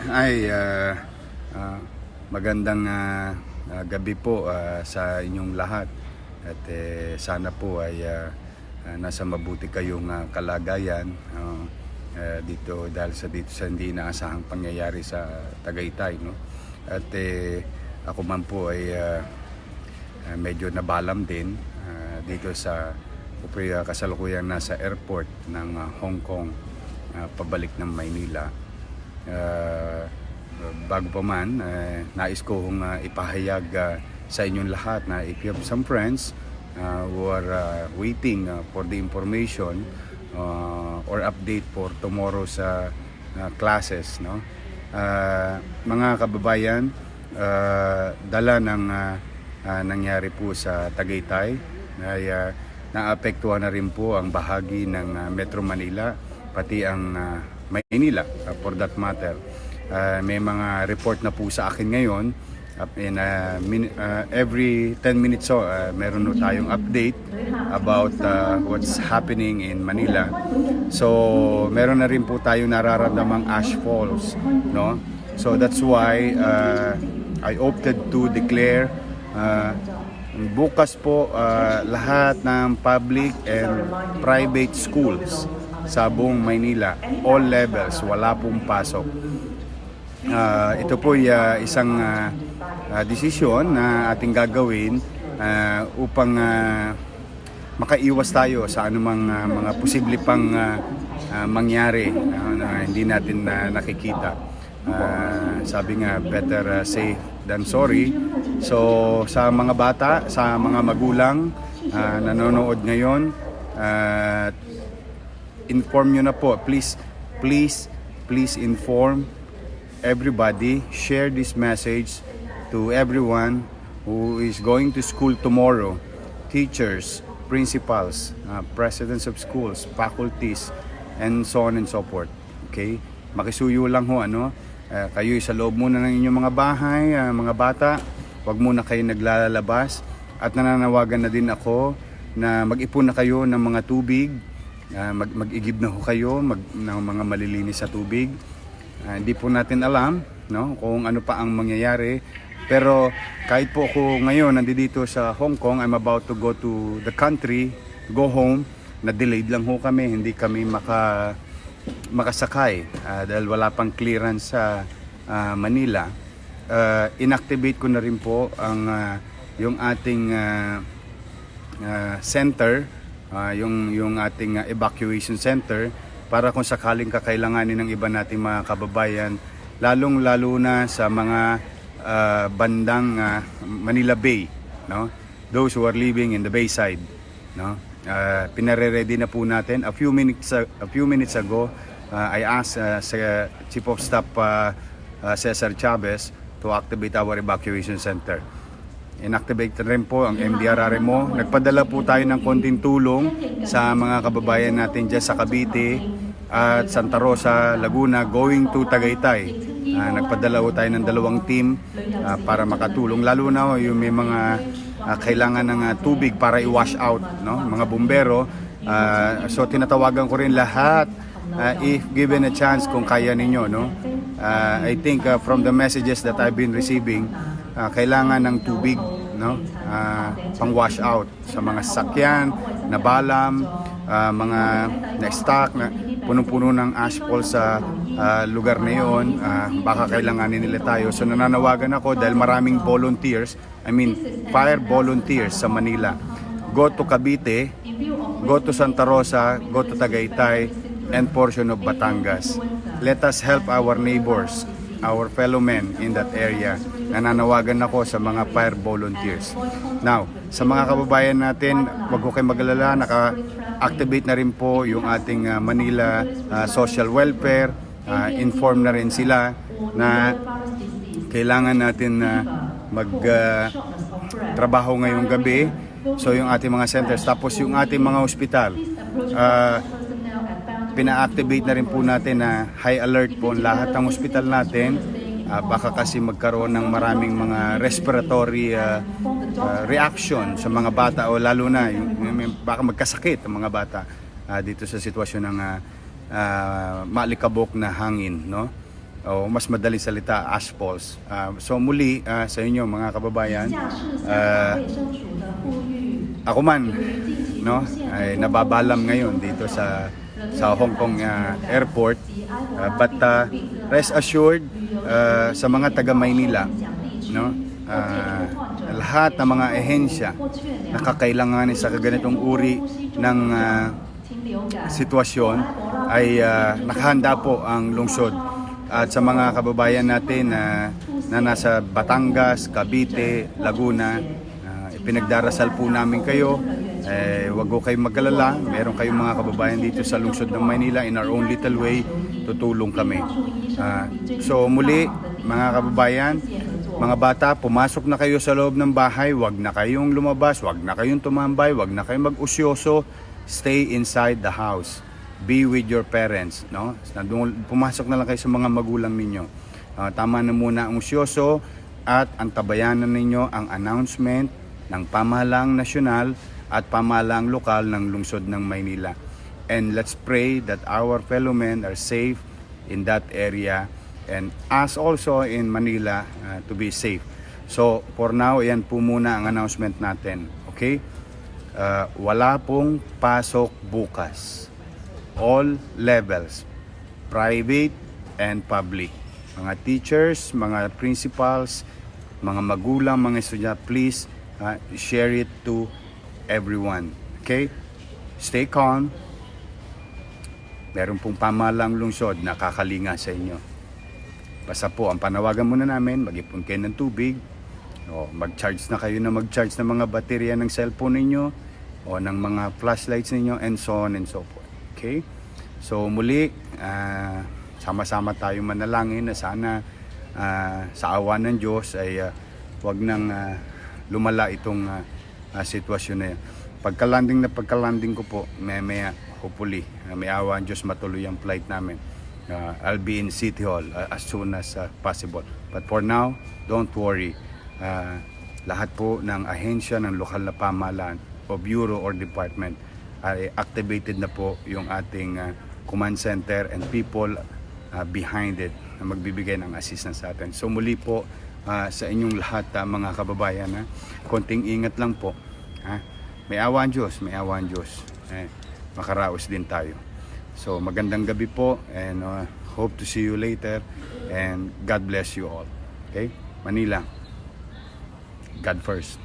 Ay, magandang gabi po sa inyong lahat. At sana po ay nasa mabuti kayong kalagayan dito dahil dito sa hindi inaasahang pangyayari sa Tagaytay, no? At ako man po ay medyo nabalam din dito sa kasalukuyang nasa airport ng Hong Kong pabalik ng Maynila. Bago pa man, nais kong ipahayag sa inyong lahat na if you have some friends who are waiting for the information or update for tomorrow's classes, no? Mga kababayan, dala ng nangyari po sa Tagaytay ay naapektuhan na rin po ang bahagi ng Metro Manila, pati ang Maynila for that matter. May mga report na po sa akin ngayon every 10 minutes meron na tayong update about what's happening in Manila. So meron na rin po tayong nararamdamang ash falls, no? So that's why I opted to declare bukas po lahat ng public and private schools sa buong Maynila, all levels, wala pong pasok. Ito po ay isang desisyon na ating gagawin upang makaiwas tayo sa anumang mga posible pang mangyari na hindi natin nakikita. Sabi nga, better safe than sorry. So sa mga bata, sa mga magulang nanonood ngayon, inform nyo na po. Please inform everybody. Share this message to everyone who is going to school tomorrow. Teachers, principals, presidents of schools, faculties, and so on and so forth. Okay? Makisuyo lang ho, ano? Kayo sa loob muna ng inyong mga bahay, mga bata. Huwag muna kayo naglalabas. At nananawagan na din ako na mag-ipon na kayo ng mga tubig. Mag-igib na ho kayo ng mga malilinis sa tubig. Hindi po natin alam, no, kung ano pa ang mangyayari. Pero kahit po ako ngayon nandito sa Hong Kong, I'm about to go to the country, go home. Na-delayed lang ho kami, hindi kami makasakay dahil wala pang clearance sa Manila. Inactivate ko na rin po ang yung ating center, yung ating evacuation center, para kung sakaling kakailanganin ng iba nating mga kababayan, lalong-lalo na sa mga bandang Manila Bay, no? Those who are living in the Bayside, no? Pinare-ready na po natin. A few minutes ago, I asked Chief of Staff Cesar Chavez to activate our evacuation center. Inactivate rin po ang MDRRMO. Nagpadala po tayo ng konting tulong sa mga kababayan natin dyan sa Cavite at Santa Rosa, Laguna, going to Tagaytay. Nagpadala po tayo ng 2 team para makatulong. Lalo na yung may mga kailangan ng tubig para i-wash out, no? Mga bumbero. So tinatawagan ko rin lahat, if given a chance, kung kaya ninyo, no? I think from the messages that I've been receiving, kailangan ng tubig, no? Pang wash out sa mga sasakyan na balam, mga na-stock na punong-puno ng ashfall sa lugar na yun. Baka kailanganin nila tayo. So nananawagan ako dahil maraming volunteers, fire volunteers sa Manila. Go to Cavite, go to Santa Rosa, go to Tagaytay, and portion of Batangas. Let us help our neighbors, our fellow men in that area. Nananawagan ako sa mga fire volunteers. Now, sa mga kababayan natin, wag ko kayo mag-alala, naka-activate na rin po yung ating Manila Social Welfare. Inform na rin sila na kailangan natin mag-trabaho ngayong gabi. So yung ating mga centers, tapos yung ating mga ospital, pina-activate na rin po natin na high alert po lahat ng ospital natin. Baka kasi magkaroon ng maraming mga respiratory reaction sa mga bata, o lalo na baka magkasakit ang mga bata dito sa sitwasyon ng maalikabok na hangin, no? o mas madaling salita, ash falls. So muli sa inyo mga kababayan, ako man, no, ay nababalam ngayon dito sa Hong Kong airport, but rest assured sa mga taga Maynila, no, lahat ng mga ehensya na kakailanganin sa ganitong uri ng sitwasyon ay nakahanda po ang lungsod. At sa mga kababayan natin na nasa Batangas, Cavite, Laguna, pinagdarasal po namin kayo. Wag ko kayong mag-alala. Meron kayong mga kababayan dito sa lungsod ng Maynila. In our own little way, tutulong kami. So muli, mga kababayan, mga bata, pumasok na kayo sa loob ng bahay. Wag na kayong lumabas, wag na kayong tumambay, wag na kayong mag-usyoso. Stay inside the house. Be with your parents, no? Pumasok na lang kayo sa mga magulang ninyo. Tama na muna ang usyoso at antabayanan ninyo ang announcement ng pamahalaang nasyonal at pamahalaang lokal ng lungsod ng Maynila. And let's pray that our fellow men are safe in that area and us also in Manila to be safe. So for now, yan po muna ang announcement natin. Okay? Wala pong pasok bukas. All levels, private and public. Mga teachers, mga principals, mga magulang, mga estudyante, please share it to everyone. Okay? Stay calm. Meron pong pamahalang lungsod na kakalinga sa inyo. Basta po, ang panawagan muna namin, mag-ipon kayo ng tubig, o mag-charge na kayo na mag-charge ng mga baterya ng cellphone ninyo, o ng mga flashlights ninyo, and so on and so forth. Okay? So muli, sama-sama tayo manalangin na sana sa awa ng Diyos ay wag nang lumala itong sitwasyon na yan. Pagka-landing ko po, may hopefully, may awa ng Diyos matuloy ang flight namin. I'll be in City Hall as soon as possible. But for now, don't worry. Lahat po ng ahensya ng lokal na pamahalaan o bureau or department ay activated na po yung ating command center and people behind it na magbibigay ng assistance sa atin. So muli po sa inyong lahat mga kababayan, konting ingat lang po. May awa ang Diyos, may awa ang Diyos. Makaraos din tayo. So magandang gabi po and hope to see you later and God bless you all. Okay? Manila, God first.